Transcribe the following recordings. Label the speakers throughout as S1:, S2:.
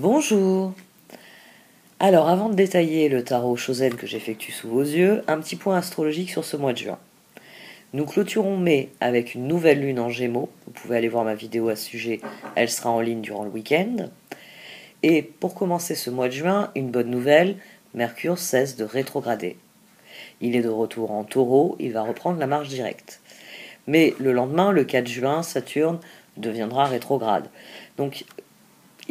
S1: Bonjour. Alors, avant de détailler le tarot Chosen que j'effectue sous vos yeux, un petit point astrologique sur ce mois de juin. Nous clôturons mai avec une nouvelle lune en Gémeaux. Vous pouvez aller voir ma vidéo à ce sujet, elle sera en ligne durant le week-end. Et pour commencer ce mois de juin, une bonne nouvelle, Mercure cesse de rétrograder. Il est de retour en Taureau, il va reprendre la marche directe. Mais le lendemain, le 4 juin, Saturne deviendra rétrograde. Donc,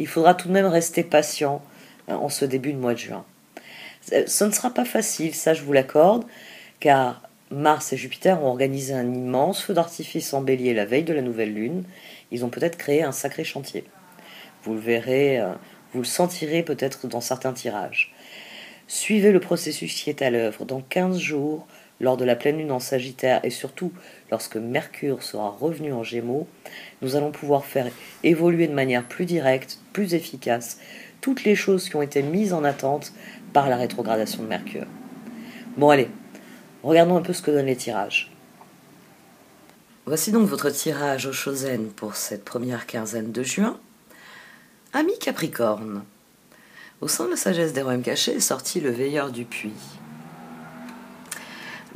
S1: il faudra tout de même rester patient en ce début de mois de juin. Ce ne sera pas facile, ça je vous l'accorde, car Mars et Jupiter ont organisé un immense feu d'artifice en Bélier la veille de la nouvelle lune. Ils ont peut-être créé un sacré chantier. Vous le verrez, vous le sentirez peut-être dans certains tirages. Suivez le processus qui est à l'œuvre. Dans 15 jours, lors de la pleine lune en Sagittaire et surtout lorsque Mercure sera revenu en Gémeaux, nous allons pouvoir faire évoluer de manière plus directe, plus efficace, toutes les choses qui ont été mises en attente par la rétrogradation de Mercure. Bon allez, regardons un peu ce que donnent les tirages. Voici donc votre tirage au Chosen pour cette première quinzaine de juin. Ami Capricorne, au sein de la sagesse des royaumes cachés est sorti le veilleur du puits.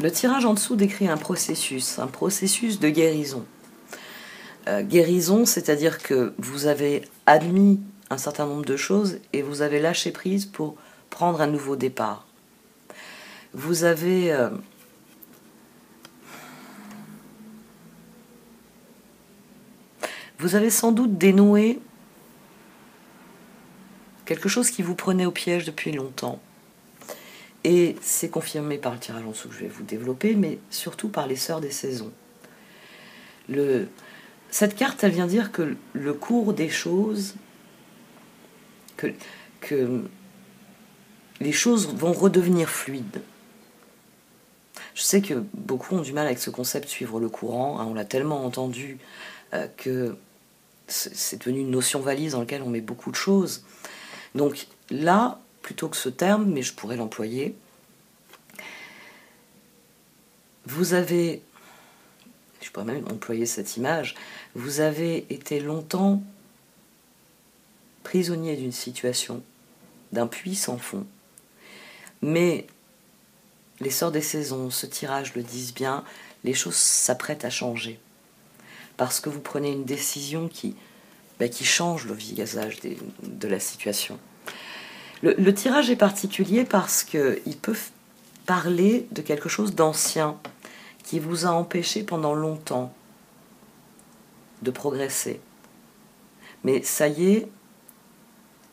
S1: Le tirage en dessous décrit un processus de guérison. Guérison, c'est-à-dire que vous avez admis un certain nombre de choses et vous avez lâché prise pour prendre un nouveau départ. Vous avez sans doute dénoué quelque chose qui vous prenait au piège depuis longtemps. Et c'est confirmé par le tirage en dessous que je vais vous développer, mais surtout par les sœurs des saisons. Cette carte, elle vient dire que le cours des choses, que les choses vont redevenir fluides. Je sais que beaucoup ont du mal avec ce concept suivre le courant, on l'a tellement entendu que c'est devenu une notion valise dans laquelle on met beaucoup de choses. Donc là, plutôt que ce terme, mais je pourrais l'employer, vous avez, je pourrais même employer cette image, vous avez été longtemps prisonnier d'une situation, d'un puits sans fond. Mais les sœurs des saisons, ce tirage le disent bien, les choses s'apprêtent à changer. Parce que vous prenez une décision qui change le visage de la situation. Le tirage est particulier parce qu'il peut parler de quelque chose d'ancien qui vous a empêché pendant longtemps de progresser. Mais ça y est,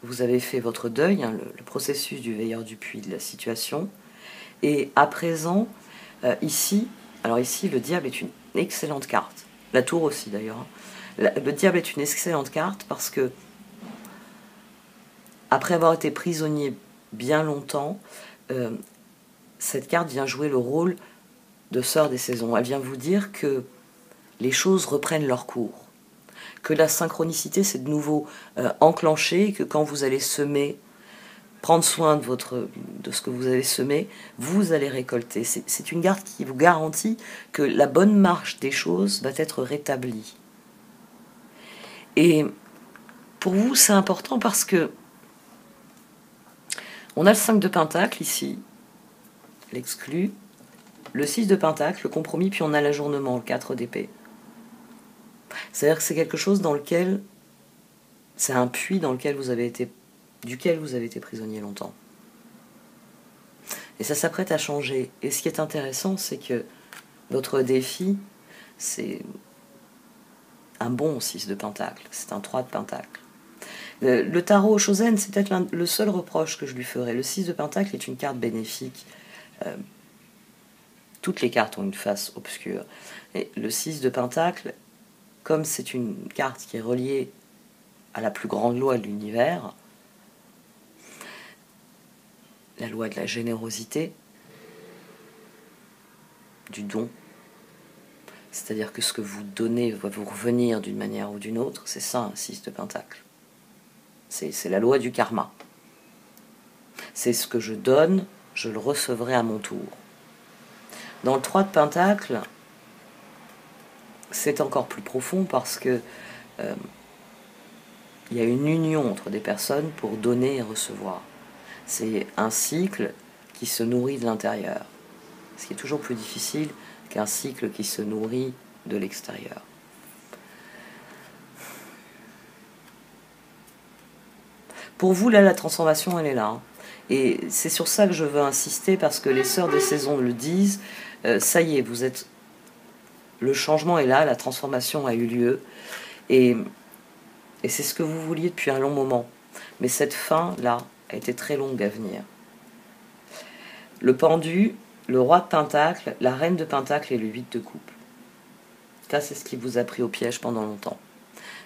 S1: vous avez fait votre deuil, le processus du veilleur du puits de la situation, et à présent, ici, le diable est une excellente carte, la tour aussi d'ailleurs. Le diable est une excellente carte parce que, après avoir été prisonnier bien longtemps, cette carte vient jouer le rôle de sœur des saisons. Elle vient vous dire que les choses reprennent leur cours, que la synchronicité s'est de nouveau enclenchée, et que quand vous allez semer, prendre soin de ce que vous avez semé, vous allez récolter. C'est une carte qui vous garantit que la bonne marche des choses va être rétablie. Et pour vous, c'est important parce que on a le 5 de Pentacle ici, l'exclu, le 6 de Pentacle, le compromis, puis on a l'ajournement, le 4 d'épée. C'est-à-dire que c'est quelque chose dans lequel, c'est un puits dans lequel duquel vous avez été prisonnier longtemps. Et ça s'apprête à changer. Et ce qui est intéressant, c'est que votre défi, c'est un bon 6 de Pentacle, c'est un 3 de Pentacle. Le tarot Chosen, c'est peut-être le seul reproche que je lui ferai. Le 6 de Pentacle est une carte bénéfique. Toutes les cartes ont une face obscure. Et le 6 de Pentacle, comme c'est une carte qui est reliée à la plus grande loi de l'univers, la loi de la générosité, du don, c'est-à-dire que ce que vous donnez va vous revenir d'une manière ou d'une autre, c'est ça un 6 de Pentacle. C'est la loi du karma. C'est ce que je donne, je le recevrai à mon tour. Dans le 3 de Pentacle, c'est encore plus profond parce que il y a une union entre des personnes pour donner et recevoir. C'est un cycle qui se nourrit de l'intérieur, ce qui est toujours plus difficile qu'un cycle qui se nourrit de l'extérieur. Pour vous, là, la transformation, elle est là. Hein. Et c'est sur ça que je veux insister, parce que les Sœurs des Saisons le disent. Ça y est, vous êtes... Le changement est là, la transformation a eu lieu. Et c'est ce que vous vouliez depuis un long moment. Mais cette fin-là a été très longue à venir. Le pendu, le roi de Pentacle, la reine de Pentacle et le 8 de coupe. Ça, c'est ce qui vous a pris au piège pendant longtemps.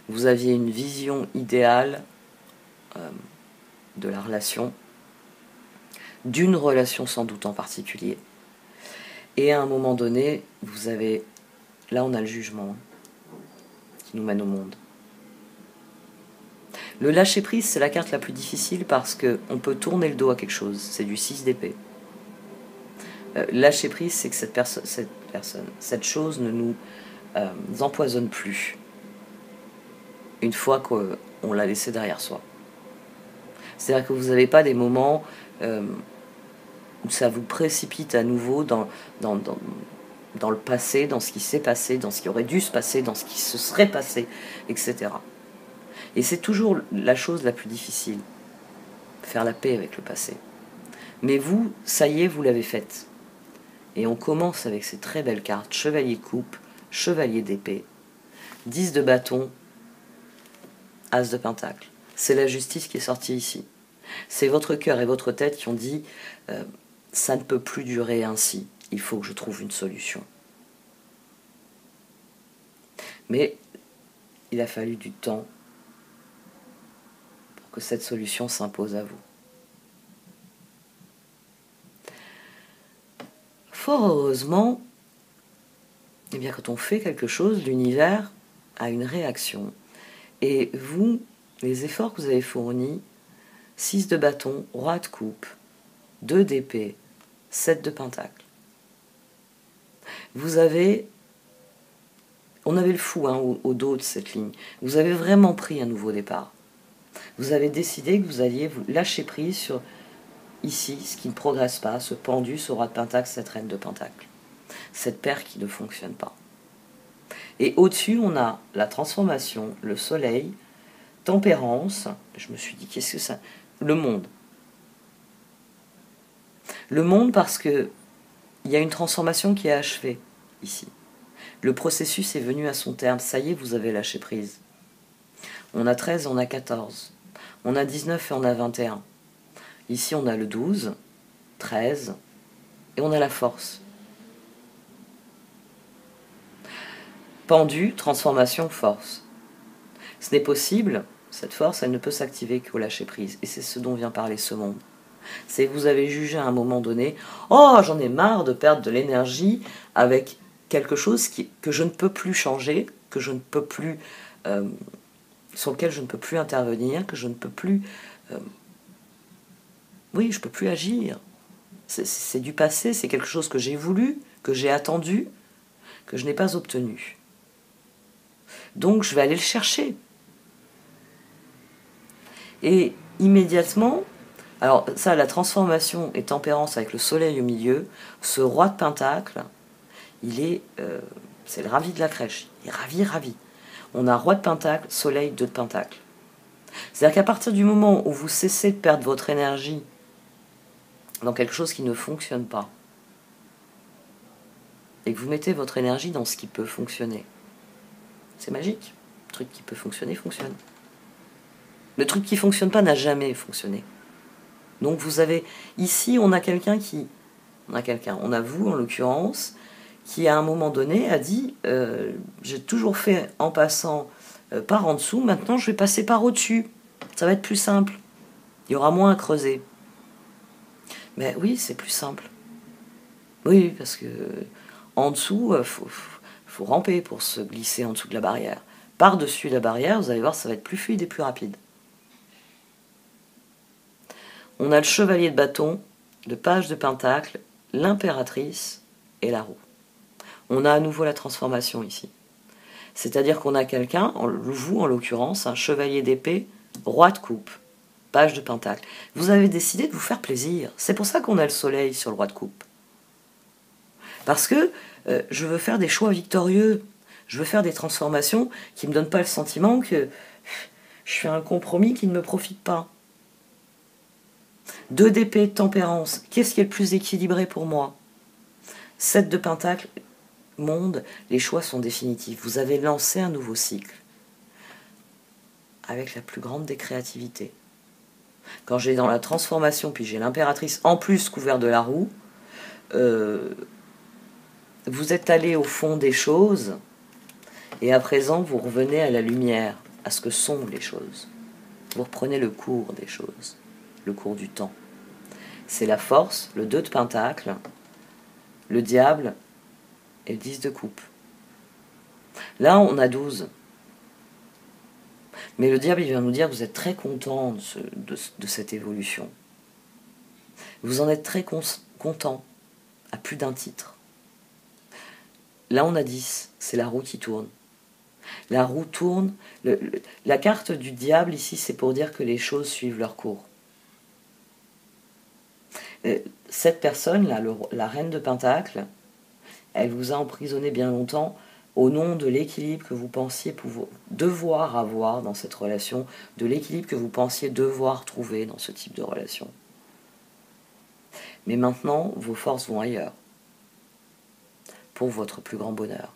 S1: Vous aviez une vision idéale de la relation, d'une relation sans doute en particulier. Et à un moment donné, vous avez... Là, on a le jugement qui nous mène au monde. Le lâcher-prise, c'est la carte la plus difficile parce qu'on peut tourner le dos à quelque chose. C'est du 6 d'épée. Lâcher-prise, c'est que cette chose ne nous empoisonne plus une fois qu'on l'a laissé derrière soi. C'est-à-dire que vous n'avez pas des moments où ça vous précipite à nouveau dans le passé, dans ce qui s'est passé, dans ce qui aurait dû se passer, dans ce qui se serait passé, etc. Et c'est toujours la chose la plus difficile, faire la paix avec le passé. Mais vous, ça y est, vous l'avez faite. Et on commence avec ces très belles cartes, chevalier de coupe, chevalier d'épée, 10 de bâton, as de pentacle. C'est la justice qui est sortie ici. C'est votre cœur et votre tête qui ont dit ça ne peut plus durer ainsi, il faut que je trouve une solution. Mais il a fallu du temps pour que cette solution s'impose à vous. Fort heureusement, eh bien, quand on fait quelque chose, l'univers a une réaction. Et vous, les efforts que vous avez fournis, 6 de bâton, roi de coupe, 2 d'épée, 7 de pentacle. Vous avez... On avait le fou au dos de cette ligne. Vous avez vraiment pris un nouveau départ. Vous avez décidé que vous alliez vous lâcher prise sur ici, ce qui ne progresse pas, ce pendu, ce roi de pentacle, cette reine de pentacle. Cette paire qui ne fonctionne pas. Et au-dessus, on a la transformation, le soleil, tempérance. Je me suis dit, qu'est-ce que ça... Le monde. Le monde parce que il y a une transformation qui est achevée ici. Le processus est venu à son terme. Ça y est, vous avez lâché prise. On a 13, on a 14. On a 19 et on a 21. Ici, on a le 12, 13, et on a la force. Pendu, transformation, force. Ce n'est possible, cette force, elle ne peut s'activer qu'au lâcher prise. Et c'est ce dont vient parler ce monde. C'est que vous avez jugé à un moment donné, oh, j'en ai marre de perdre de l'énergie avec quelque chose que je ne peux plus changer, que je ne peux plus, sur lequel je ne peux plus intervenir, que je ne peux plus, oui, je ne peux plus agir. C'est du passé, c'est quelque chose que j'ai voulu, que j'ai attendu, que je n'ai pas obtenu. Donc je vais aller le chercher. Et immédiatement, alors ça, la transformation et tempérance avec le soleil au milieu, ce roi de pentacle, c'est le ravi de la crèche. Il est ravi. On a roi de pentacle, soleil, 2 de pentacle. C'est-à-dire qu'à partir du moment où vous cessez de perdre votre énergie dans quelque chose qui ne fonctionne pas, et que vous mettez votre énergie dans ce qui peut fonctionner, c'est magique. Le truc qui peut fonctionner, fonctionne. Le truc qui ne fonctionne pas n'a jamais fonctionné. Donc vous avez... Ici, on a quelqu'un qui... On a vous, en l'occurrence, qui à un moment donné a dit j'ai toujours fait en passant par en dessous, maintenant je vais passer par au-dessus. Ça va être plus simple. Il y aura moins à creuser. Mais oui, c'est plus simple. Oui, parce que en dessous, faut ramper pour se glisser en dessous de la barrière. Par-dessus la barrière, vous allez voir, ça va être plus fluide et plus rapide. On a le chevalier de bâton, le page de pentacle, l'impératrice et la roue. On a à nouveau la transformation ici. C'est-à-dire qu'on a quelqu'un, vous en l'occurrence, un chevalier d'épée, roi de coupe, page de pentacle. Vous avez décidé de vous faire plaisir. C'est pour ça qu'on a le soleil sur le roi de coupe. Parce que je veux faire des choix victorieux. Je veux faire des transformations qui ne me donnent pas le sentiment que je fais un compromis qui ne me profite pas. 2 d'épée, tempérance. Qu'est-ce qui est le plus équilibré pour moi? 7 de pentacle, monde. Les choix sont définitifs. Vous avez lancé un nouveau cycle. Avec la plus grande des créativités. Quand j'ai dans la transformation, puis j'ai l'impératrice en plus couvert de la roue, vous êtes allé au fond des choses, et à présent vous revenez à la lumière, à ce que sont les choses. Vous reprenez le cours des choses, le cours du temps. C'est la force, le 2 de pentacle, le diable et le 10 de coupe. Là on a 12. Mais le diable, il vient nous dire, vous êtes très content de cette évolution. Vous en êtes très content, à plus d'un titre. Là, on a 10, c'est la roue qui tourne. La roue tourne. La carte du diable, ici, c'est pour dire que les choses suivent leur cours. Cette personne, là, la reine de Pentacle, elle vous a emprisonné bien longtemps au nom de l'équilibre que vous pensiez devoir avoir dans cette relation, de l'équilibre que vous pensiez devoir trouver dans ce type de relation. Mais maintenant, vos forces vont ailleurs, pour votre plus grand bonheur.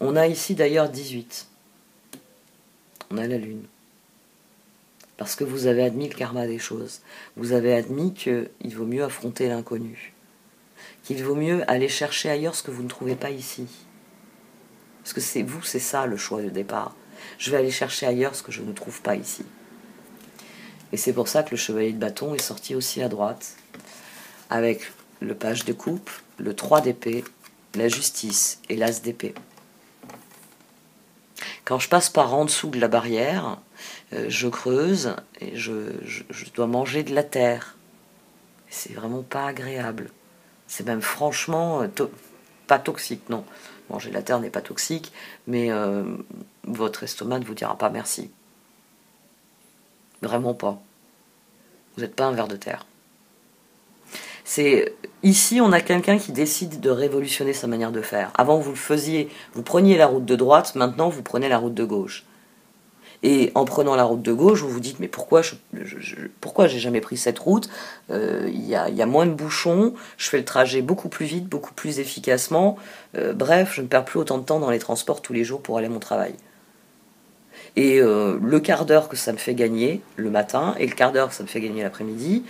S1: On a ici d'ailleurs 18. On a la lune. Parce que vous avez admis le karma des choses. Vous avez admis qu'il vaut mieux affronter l'inconnu. Qu'il vaut mieux aller chercher ailleurs ce que vous ne trouvez pas ici. Parce que c'est ça le choix de départ. Je vais aller chercher ailleurs ce que je ne trouve pas ici. Et c'est pour ça que le chevalier de bâton est sorti aussi à droite, avec le page de coupe, le 3 d'épée, la justice et l'as d'épée. Quand je passe par en dessous de la barrière, je creuse et je dois manger de la terre. C'est vraiment pas agréable. C'est même franchement pas toxique, non. Manger de la terre n'est pas toxique, mais votre estomac ne vous dira pas merci. Vraiment pas. Vous n'êtes pas un ver de terre. Ici, on a quelqu'un qui décide de révolutionner sa manière de faire. Avant, vous le faisiez, vous preniez la route de droite, maintenant, vous prenez la route de gauche. Et en prenant la route de gauche, vous vous dites, mais pourquoi j'ai jamais pris cette route? Il y a moins de bouchons, je fais le trajet beaucoup plus vite, beaucoup plus efficacement. Bref, je ne perds plus autant de temps dans les transports tous les jours pour aller à mon travail. Et le quart d'heure que ça me fait gagner le matin, et le quart d'heure que ça me fait gagner l'après-midi,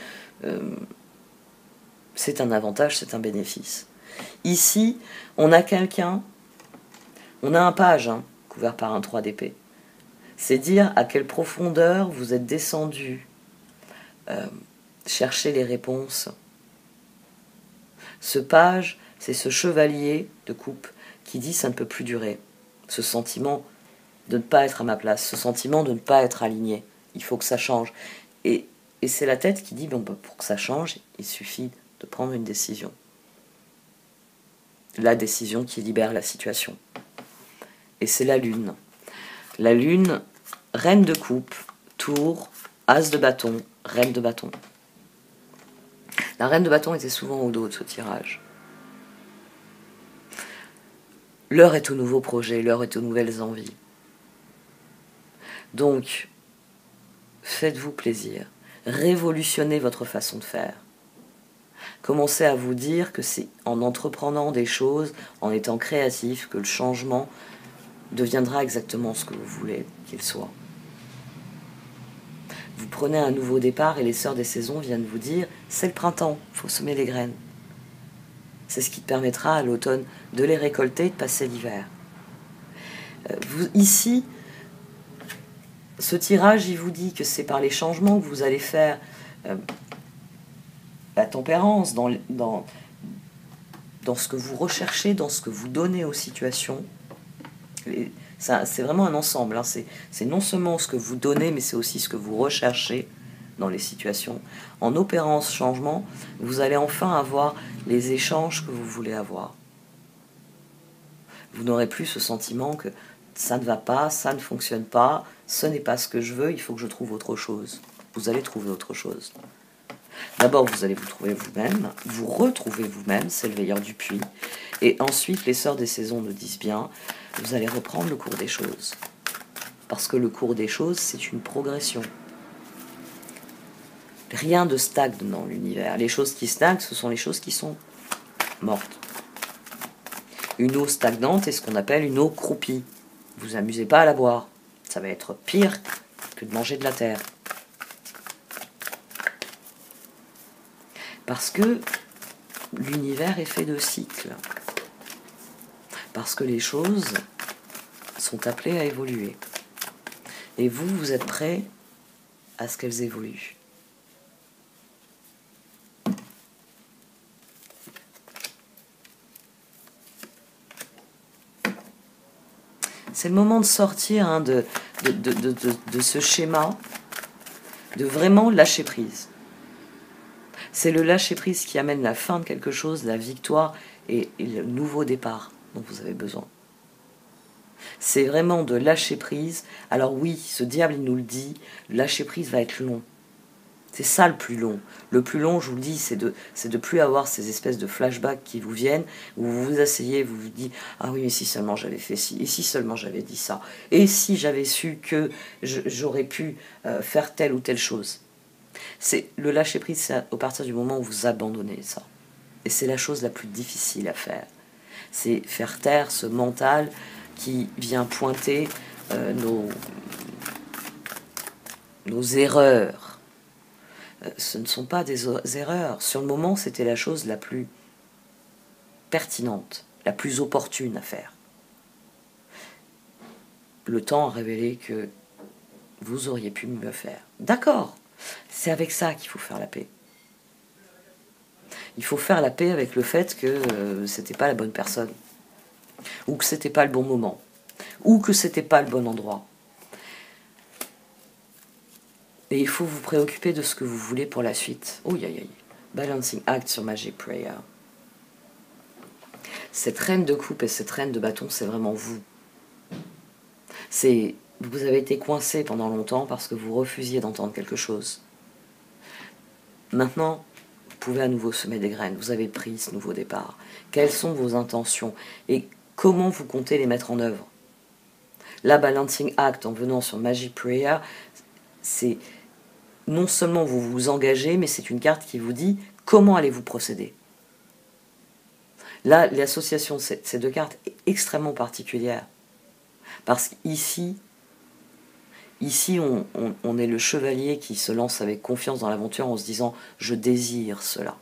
S1: c'est un avantage, c'est un bénéfice. Ici, on a quelqu'un, on a un page couvert par un 3 d'épée. C'est dire à quelle profondeur vous êtes descendu chercher les réponses. Ce page, c'est ce chevalier de coupe qui dit ça ne peut plus durer. Ce sentiment de ne pas être à ma place, ce sentiment de ne pas être aligné. Il faut que ça change. Et c'est la tête qui dit, bon, pour que ça change, il suffit de prendre une décision. La décision qui libère la situation. Et c'est la lune. La lune, reine de coupe, tour, as de bâton, reine de bâton. La reine de bâton était souvent au dos de ce tirage. L'heure est aux nouveaux projets, l'heure est aux nouvelles envies. Donc, faites-vous plaisir. Révolutionnez votre façon de faire. Commencez à vous dire que c'est en entreprenant des choses, en étant créatif, que le changement deviendra exactement ce que vous voulez qu'il soit. Vous prenez un nouveau départ et les sœurs des saisons viennent vous dire « c'est le printemps, il faut semer les graines ». C'est ce qui te permettra à l'automne de les récolter et de passer l'hiver. Ici, ce tirage, il vous dit que c'est par les changements que vous allez faire la tempérance dans ce que vous recherchez, dans ce que vous donnez aux situations. C'est vraiment un ensemble. C'est non seulement ce que vous donnez, mais c'est aussi ce que vous recherchez dans les situations. En opérant ce changement, vous allez enfin avoir les échanges que vous voulez avoir. Vous n'aurez plus ce sentiment que ça ne va pas, ça ne fonctionne pas, ce n'est pas ce que je veux, il faut que je trouve autre chose. Vous allez trouver autre chose. D'abord, vous allez vous trouver vous-même, vous retrouvez vous-même, c'est le veilleur du puits. Et ensuite, les sœurs des saisons nous disent bien, vous allez reprendre le cours des choses. Parce que le cours des choses, c'est une progression. Rien de stagne dans l'univers. Les choses qui stagnent, ce sont les choses qui sont mortes. Une eau stagnante est ce qu'on appelle une eau croupie. Vous amusez pas à la boire. Ça va être pire que de manger de la terre. Parce que l'univers est fait de cycles. Parce que les choses sont appelées à évoluer. Et vous, vous êtes prêts à ce qu'elles évoluent. C'est le moment de sortir de ce schéma, de vraiment lâcher prise. C'est le lâcher prise qui amène la fin de quelque chose, la victoire et le nouveau départ dont vous avez besoin. C'est vraiment de lâcher prise. Alors oui, ce diable, il nous le dit, lâcher prise va être long. C'est ça le plus long. Le plus long, je vous le dis, c'est de plus avoir ces espèces de flashbacks qui vous viennent, où vous vous asseyez, vous vous dites « Ah oui, mais si seulement j'avais fait ci, et si seulement j'avais dit ça, et si j'avais su que j'aurais pu faire telle ou telle chose. » C'est le lâcher-prise, c'est à partir du moment où vous abandonnez ça. Et c'est la chose la plus difficile à faire. C'est faire taire ce mental qui vient pointer nos erreurs. Ce ne sont pas des erreurs. Sur le moment, c'était la chose la plus pertinente, la plus opportune à faire. Le temps a révélé que vous auriez pu mieux faire. D'accord, c'est avec ça qu'il faut faire la paix. Il faut faire la paix avec le fait que c'était pas la bonne personne, ou que c'était pas le bon moment, ou que c'était pas le bon endroit. Et il faut vous préoccuper de ce que vous voulez pour la suite. Oh, Balancing Act sur Magic Prayer. Cette reine de coupe et cette reine de bâton, c'est vraiment vous. Vous avez été coincé pendant longtemps parce que vous refusiez d'entendre quelque chose. Maintenant, vous pouvez à nouveau semer des graines. Vous avez pris ce nouveau départ. Quelles sont vos intentions et comment vous comptez les mettre en œuvre? La Balancing Act, en venant sur Magic Prayer, c'est non seulement vous vous engagez, mais c'est une carte qui vous dit comment allez-vous procéder. Là, l'association de ces deux cartes est extrêmement particulière. Parce qu'ici, on est le chevalier qui se lance avec confiance dans l'aventure en se disant « je désire cela ».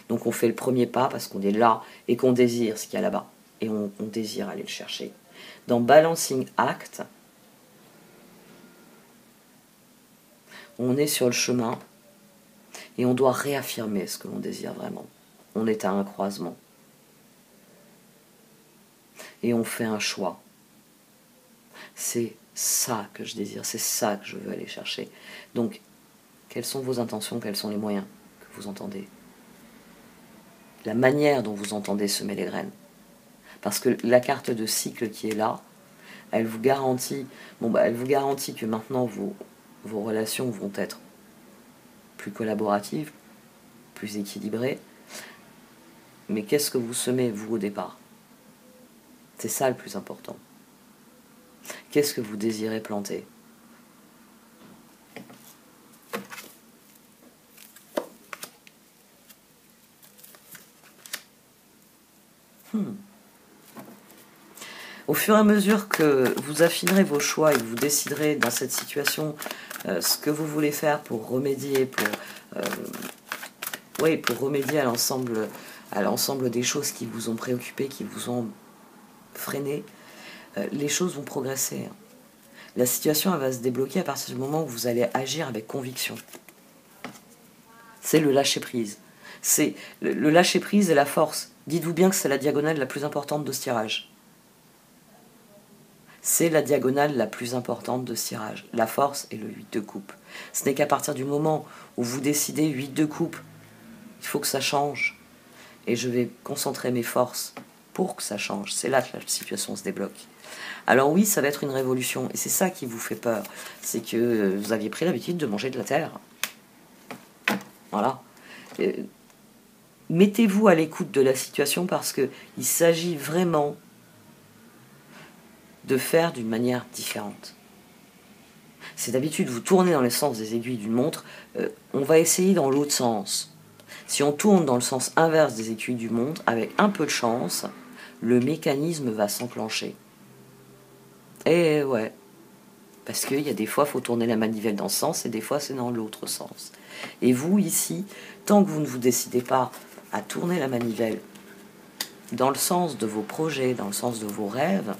S1: Donc on fait le premier pas parce qu'on est là et qu'on désire ce qu'il y a là-bas. Et on désire aller le chercher. Dans Balancing Act, on est sur le chemin et on doit réaffirmer ce que l'on désire vraiment. On est à un croisement. Et on fait un choix. C'est ça que je désire, c'est ça que je veux aller chercher. Donc, quelles sont vos intentions, quels sont les moyens que vous entendez? La manière dont vous entendez semer les graines. Parce que la carte de cycle qui est là, elle vous garantit, elle vous garantit que maintenant vos relations vont être plus collaboratives, plus équilibrées. Mais qu'est-ce que vous semez, vous, au départ? C'est ça le plus important. Qu'est-ce que vous désirez planter? Au fur et à mesure que vous affinerez vos choix et que vous déciderez dans cette situation ce que vous voulez faire pour remédier, pour remédier à l'ensemble des choses qui vous ont préoccupé, qui vous ont freiné, les choses vont progresser. La situation elle va se débloquer à partir du moment où vous allez agir avec conviction. C'est le lâcher-prise. C'est le lâcher-prise et la force. Dites-vous bien que c'est la diagonale la plus importante de ce tirage. C'est la diagonale la plus importante de ce tirage. La force et le 8 de coupe. Ce n'est qu'à partir du moment où vous décidez 8 de coupe, il faut que ça change. Et je vais concentrer mes forces pour que ça change. C'est là que la situation se débloque. Alors oui, ça va être une révolution, et c'est ça qui vous fait peur. C'est que vous aviez pris l'habitude de manger de la terre. Voilà. Mettez-vous à l'écoute de la situation parce qu'il s'agit vraiment de faire d'une manière différente. C'est d'habitude, vous tournez dans le sens des aiguilles d'une montre, on va essayer dans l'autre sens. Si on tourne dans le sens inverse des aiguilles d'une montre, avec un peu de chance, le mécanisme va s'enclencher. Et ouais, parce qu'il y a des fois, il faut tourner la manivelle dans ce sens, et des fois, c'est dans l'autre sens. Et vous, ici, tant que vous ne vous décidez pas à tourner la manivelle dans le sens de vos projets, dans le sens de vos rêves,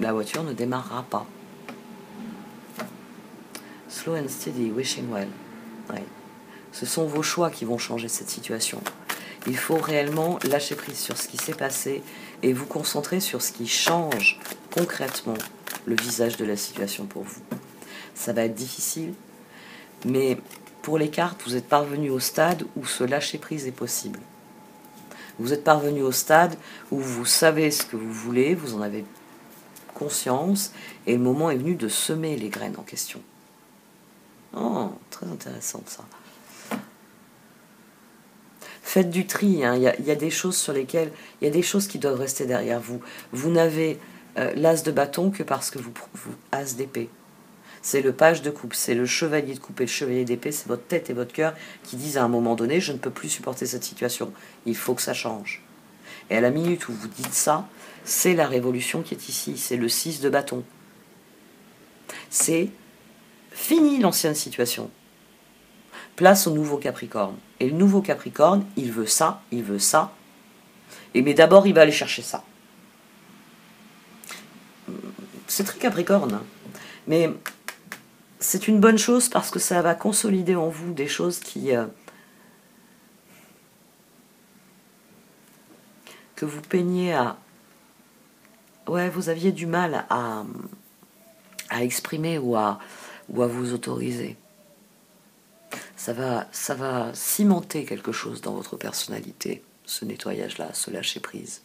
S1: la voiture ne démarrera pas. Slow and steady, wishing well. Ouais. Ce sont vos choix qui vont changer cette situation. Il faut réellement lâcher prise sur ce qui s'est passé et vous concentrer sur ce qui change concrètement le visage de la situation pour vous. Ça va être difficile, mais pour les cartes, vous êtes parvenu au stade où ce lâcher prise est possible. Vous êtes parvenu au stade où vous savez ce que vous voulez, vous en avez conscience, et le moment est venu de semer les graines en question. Oh, très intéressant ça. Faites du tri, hein. Il y a des choses sur lesquelles, il y a des choses qui doivent rester derrière vous. Vous n'avez l'as de bâton que parce que vous as d'épée. C'est le page de coupe, c'est le chevalier de coupe et le chevalier d'épée, c'est votre tête et votre cœur qui disent à un moment donné, je ne peux plus supporter cette situation, il faut que ça change. Et à la minute où vous dites ça, c'est la révolution qui est ici, c'est le 6 de bâton. C'est fini l'ancienne situation. Place au nouveau Capricorne. Et le nouveau Capricorne, il veut ça, et mais d'abord il va aller chercher ça. C'est très Capricorne, hein. Mais c'est une bonne chose parce que ça va consolider en vous des choses que vous peignez à... Ouais, vous aviez du mal à exprimer ou à vous autoriser. Ça va cimenter quelque chose dans votre personnalité, ce nettoyage-là, ce lâcher-prise.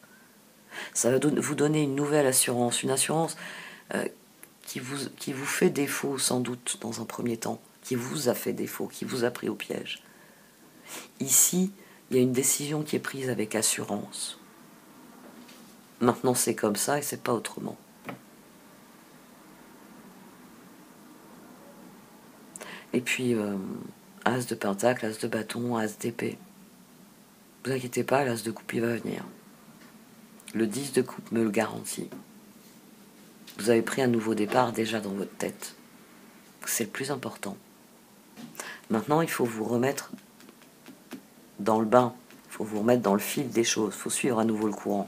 S1: Ça va vous donner une nouvelle assurance, une assurance qui vous fait défaut sans doute dans un premier temps, qui vous a fait défaut, qui vous a pris au piège. Ici, il y a une décision qui est prise avec assurance. Maintenant c'est comme ça et c'est pas autrement. Et puis, as de pentacle, as de bâton, as d'épée. Ne vous inquiétez pas, l'as de coupe il va venir. Le 10 de coupe me le garantit. Vous avez pris un nouveau départ déjà dans votre tête. C'est le plus important. Maintenant, il faut vous remettre dans le bain. Il faut vous remettre dans le fil des choses. Il faut suivre à nouveau le courant.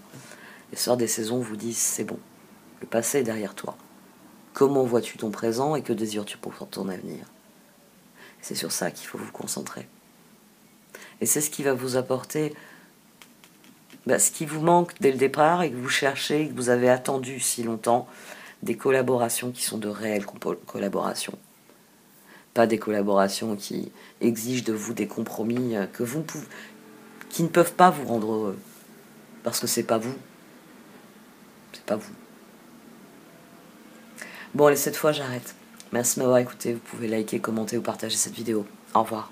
S1: Les sorts des saisons vous disent, c'est bon. Le passé est derrière toi. Comment vois-tu ton présent et que désires-tu pour ton avenir? C'est sur ça qu'il faut vous concentrer. Et c'est ce qui va vous apporter ce qui vous manque dès le départ et que vous cherchez, et que vous avez attendu si longtemps, des collaborations qui sont de réelles collaborations. Pas des collaborations qui exigent de vous des compromis qui ne peuvent pas vous rendre heureux. Parce que c'est pas vous. C'est pas vous. Bon, allez, cette fois, j'arrête. Merci de m'avoir écouté. Vous pouvez liker, commenter ou partager cette vidéo. Au revoir.